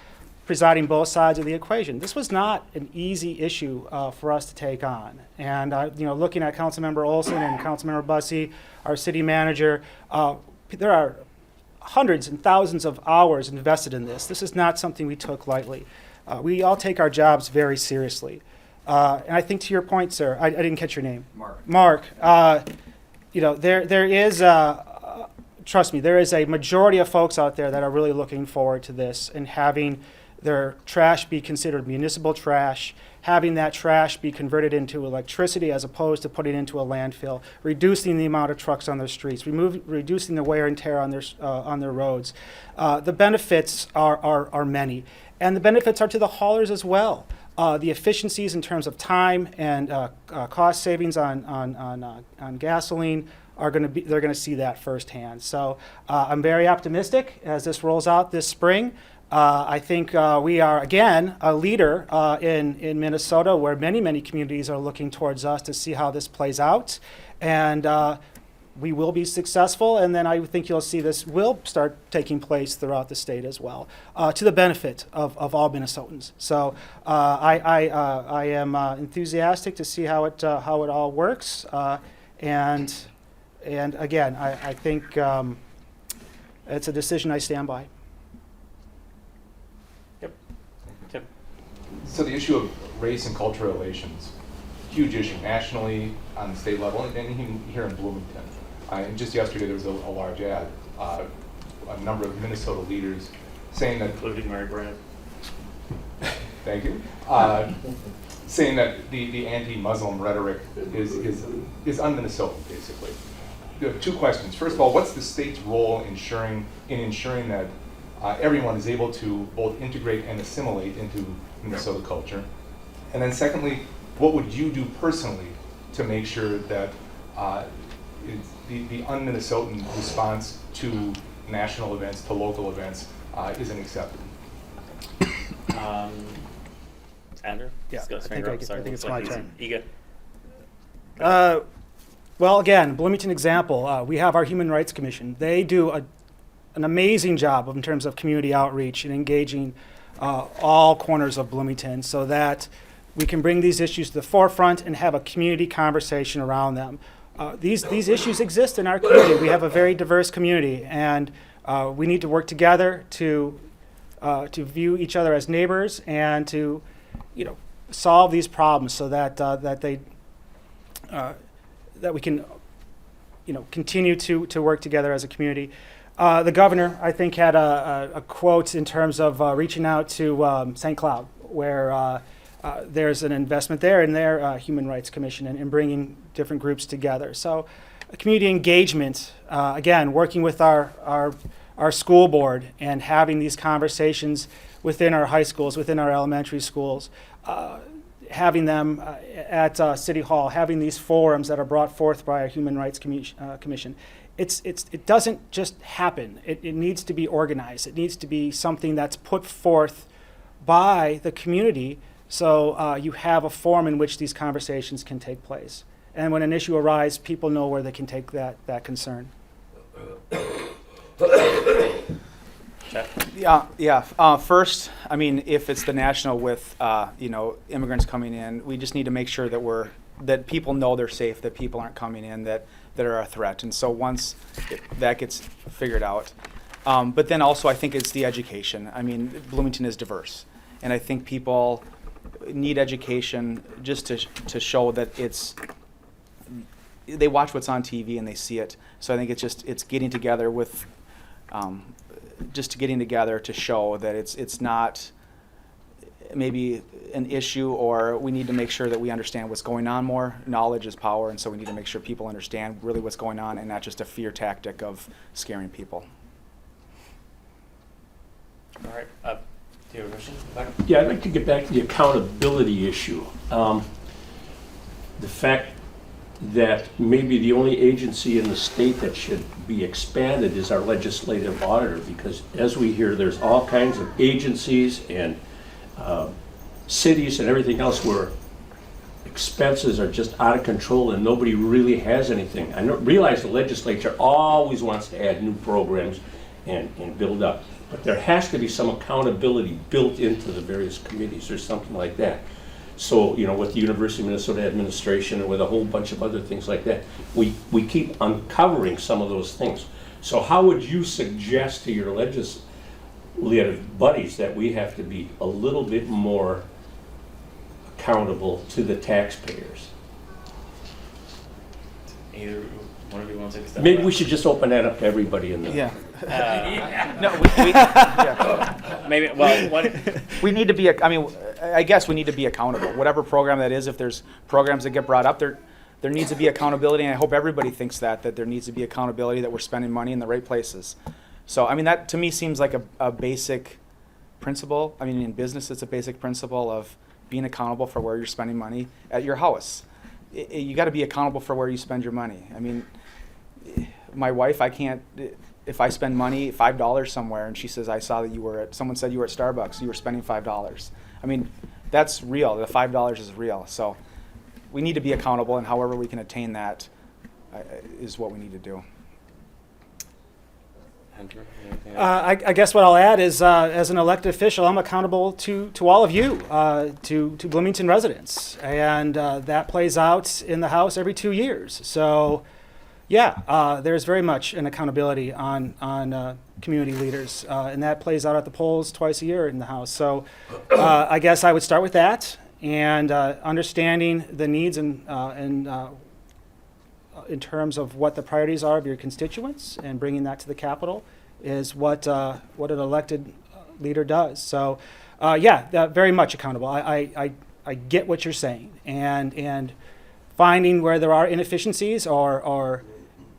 [SPEAKER 3] presiding both sides of the equation. This was not an easy issue for us to take on. And looking at Councilmember Olson and Councilmember Bussey, our city manager, there are hundreds and thousands of hours invested in this. This is not something we took lightly. We all take our jobs very seriously. And I think to your point, sir, I didn't catch your name. Mark. There is, trust me, there is a majority of folks out there that are really looking forward to this and having their trash be considered municipal trash, having that trash be converted into electricity as opposed to putting it into a landfill, reducing the amount of trucks on their streets, reducing the wear and tear on their roads. The benefits are many, and the benefits are to the haulers as well. The efficiencies in terms of time and cost savings on gasoline they're going to see that firsthand. So I'm very optimistic as this rolls out this spring. I think we are, again, a leader in Minnesota where many communities are looking towards us to see how this plays out. And we will be successful, and then I think you'll see this will start taking place throughout the state as well, to the benefit of all Minnesotans. So I am enthusiastic to see how it all works. And again, I think it's a decision I stand by.
[SPEAKER 12] So the issue of race and cultural relations, huge issue nationally, on the state level, and even here in Bloomington. And just yesterday there was a large ad, a number of Minnesota leaders saying that—
[SPEAKER 2] Including Mary Brad.
[SPEAKER 12] Thank you. Saying that the anti-Muslim rhetoric is un-Minnesotan, basically. There are two questions. First of all, what's the state's role in ensuring that everyone is able to both integrate and assimilate into Minnesota culture? And then secondly, what would you do personally to make sure that the un-Minnesotan response to national events, to local events, isn't accepted?
[SPEAKER 2] Andrew?
[SPEAKER 3] Yeah,
[SPEAKER 2] He's got his
[SPEAKER 3] I
[SPEAKER 2] finger
[SPEAKER 3] think
[SPEAKER 2] up. Sorry,
[SPEAKER 3] I think it's
[SPEAKER 2] looks like
[SPEAKER 3] my
[SPEAKER 2] he's
[SPEAKER 3] turn.
[SPEAKER 2] eager.
[SPEAKER 3] Well, again, Bloomington example, we have our Human Rights Commission. They do an amazing job in terms of community outreach and engaging all corners of Bloomington so that we can bring these issues to the forefront and have a community conversation around them. These issues exist in our community. We have a very diverse community, and we need to work together to view each other as neighbors and to, solve these problems so that that we can, continue to work together as a community. The governor, I think, had a quote in terms of reaching out to St. Cloud, where there's an investment there in their Human Rights Commission and bringing different groups together. So community engagement, again, working with our school board and having these conversations within our high schools, within our elementary schools, having them at City Hall, having these forums that are brought forth by our Human Rights Commission. It doesn't just happen. It needs to be organized. It needs to be something that's put forth by the community so you have a forum in which these conversations can take place. And when an issue arises, people know where they can take that concern.
[SPEAKER 4] Yeah. First, I mean, if it's the national with immigrants coming in, we just need to make sure that people know they're safe, that people aren't coming in that are a threat. And so once that gets figured out, but then also I think it's the education. I mean, Bloomington is diverse, and I think people need education just to show that they watch what's on TV and they see it. So I think it's getting together with just getting together to show that it's not maybe an issue, or we need to make sure that we understand what's going on more. Knowledge is power, and so we need to make sure people understand really what's going on and not just a fear tactic of scaring people.
[SPEAKER 2] All right. Do you have a question?
[SPEAKER 6] Yeah, I'd like to get back to the accountability issue. The fact that maybe the only agency in the state that should be expanded is our legislative auditor, because as we hear, there's all kinds of agencies and cities and everything else where expenses are just out of control and nobody really has anything. I realize the legislature always wants to add new programs and build up, but there has to be some accountability built into the various committees or something like that. So, you know, with the University of Minnesota administration and with a whole bunch of other things like that, we keep uncovering some of those things. So how would you suggest to your legislative buddies that we have to be a little bit more accountable to the taxpayers?
[SPEAKER 2] Either one of you want to take a step?
[SPEAKER 6] Maybe
[SPEAKER 2] back?
[SPEAKER 6] we should just open that up to everybody in the.
[SPEAKER 4] Yeah.
[SPEAKER 2] No,
[SPEAKER 4] Yeah.
[SPEAKER 2] maybe. Well, what?
[SPEAKER 4] We need to be, I guess we need to be accountable. Whatever program that is, if there's programs that get brought up, there needs to be accountability, and I hope everybody thinks that there needs to be accountability, that we're spending money in the right places. So, that to me seems like a basic principle. In business, it's a basic principle of being accountable for where you're spending money at your house. You got to be accountable for where you spend your money. My wife, if I spend money, $5 somewhere, and she says, I saw that someone said you were at Starbucks, you were spending $5. That's real. The $5 is real. So we need to be accountable, and however we can attain that is what we need to do.
[SPEAKER 2] Andrew, anything else?
[SPEAKER 3] I guess what I'll add is, as an elected official, I'm accountable to all of you, to Bloomington residents, and that plays out in the House every 2 years. So, yeah, there's very much an accountability on community leaders, and that plays out at the polls twice a year in the House. So, I guess I would start with that, and understanding the needs and in terms of what the priorities are of your constituents, and bringing that to the Capitol is what an elected leader does. So, very much accountable. I get what you're saying, and finding where there are inefficiencies or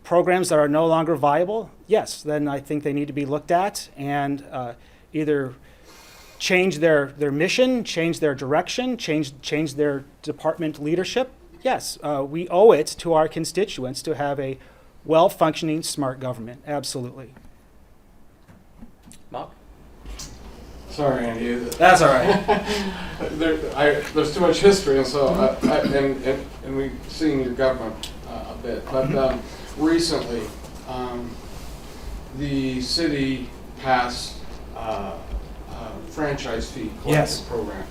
[SPEAKER 3] programs that are no longer viable. Yes, then I think they need to be looked at and either change their mission, change their direction, change their department leadership. Yes, we owe it to our constituents to have a well-functioning, smart government. Absolutely.
[SPEAKER 2] Mark?
[SPEAKER 5] Sorry, Andy.
[SPEAKER 3] That's all right.
[SPEAKER 5] There's too much history, and so and we've seen your government a bit. But recently, the city passed a franchise fee collective program.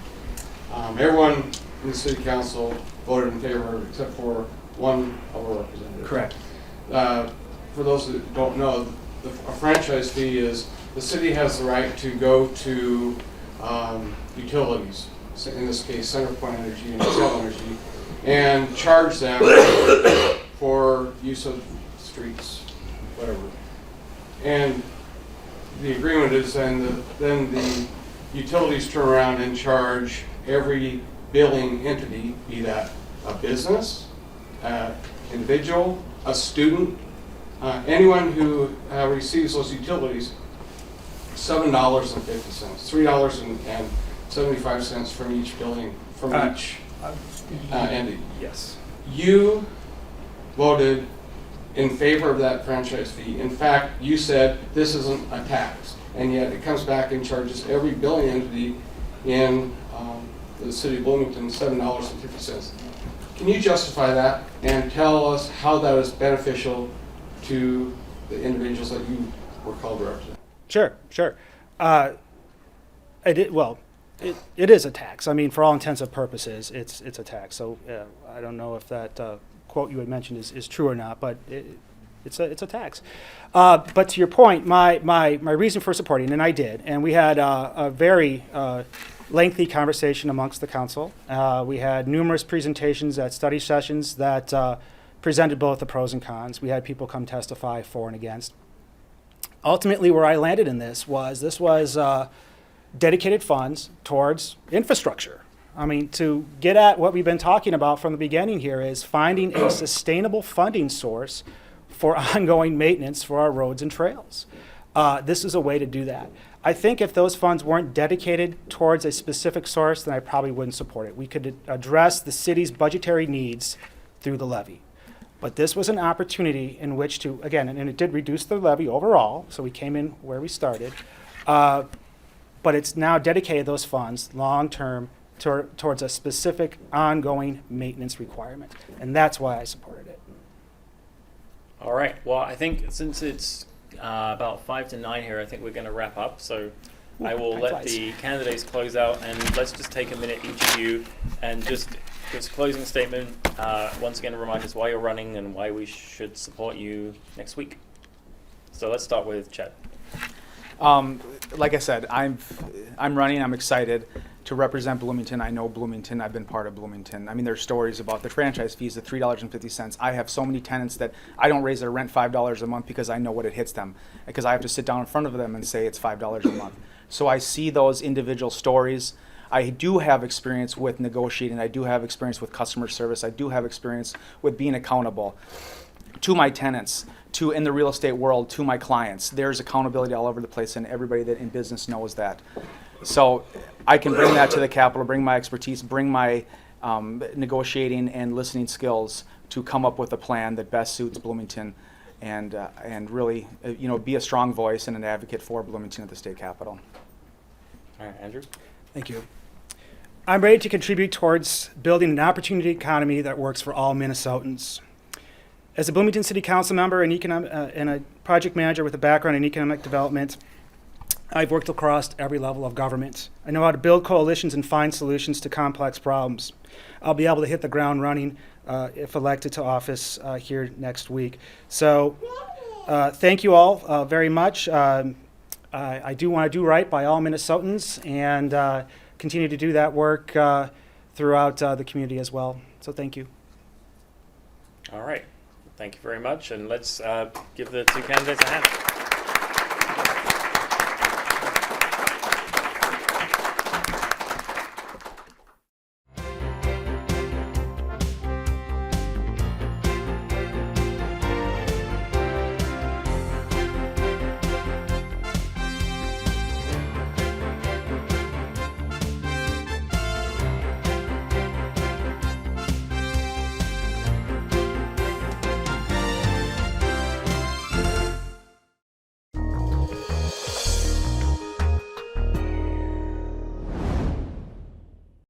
[SPEAKER 5] Everyone in the city council voted in favor, except for one of our representatives.
[SPEAKER 3] Correct.
[SPEAKER 5] For those that don't know, a franchise fee is the city has the right to go to utilities, so in this case CenterPoint Energy and Xcel Energy, and charge them for use of streets, whatever. And the agreement is then the utilities turn around and charge every billing entity, be that a business, individual, a student, anyone who receives those utilities, $7.50, $3.75 from each billing, from each entity.
[SPEAKER 3] Yes.
[SPEAKER 5] You voted in favor of that franchise fee. In fact, you said this isn't a tax, and yet it comes back and charges every billing entity in the city of Bloomington $7.50. Can you justify that and tell us how that is beneficial to the individuals that you were called to represent?
[SPEAKER 3] Sure. It is a tax. For all intents and purposes, it's a tax. So I don't know if that quote you had mentioned is true or not, but it's a tax. But to your point, my reason for supporting, and I did, and we had a very lengthy conversation amongst the council. We had numerous presentations at study sessions that presented both the pros and cons. We had people come testify for and against. ultimately where I landed in this was dedicated funds towards infrastructure. I mean, to get at what we've been talking about from the beginning here is finding a sustainable funding source for ongoing maintenance for our roads and trails. This is a way to do that. I think if those funds weren't dedicated towards a specific source, then I probably wouldn't support it. We could address the city's budgetary needs through the levy. But this was an opportunity in which to, again, and it did reduce the levy overall, so we came in where we started. But it's now dedicated those funds long-term towards a specific ongoing maintenance requirement. And that's why I supported it.
[SPEAKER 2] All right. Well, I think since it's about 5 to 9 here, I think we're going to wrap up. So I will let the candidates close out, and let's just take a minute, each of you, and just closing statement. Once again, remind us why you're running and why we should support you next week. So let's start with Chad.
[SPEAKER 4] Like I said, I'm running. I'm excited to represent Bloomington. I know Bloomington. I've been part of Bloomington. I mean, there's stories about the franchise fees, the $3.50. I have so many tenants that I don't raise their rent $5 a month because I know what it hits them, because I have to sit down in front of them and say it's $5 a month. So I see those individual stories. I do have experience with negotiating. I do have experience with customer service. I do have experience with being accountable to my tenants, to in the real estate world, to my clients. There's accountability all over the place, and everybody that in business knows that. So I can bring that to the Capitol, bring my expertise, bring my negotiating and listening skills to come up with a plan that best suits Bloomington, and really, be a strong voice and an advocate for Bloomington at the state capitol.
[SPEAKER 2] All right, Andrew.
[SPEAKER 3] Thank you. I'm ready to contribute towards building an opportunity economy that works for all Minnesotans. As a Bloomington City Council member and a project manager with a background in economic development, I've worked across every level of government. I know how to build coalitions and find solutions to complex problems. I'll be able to hit the ground running if elected to office here next week. So thank you all very much. I do want to do right by all Minnesotans and continue to do that work throughout the community as well. So thank you.
[SPEAKER 2] All right. Thank you very much. And let's give the two candidates a hand.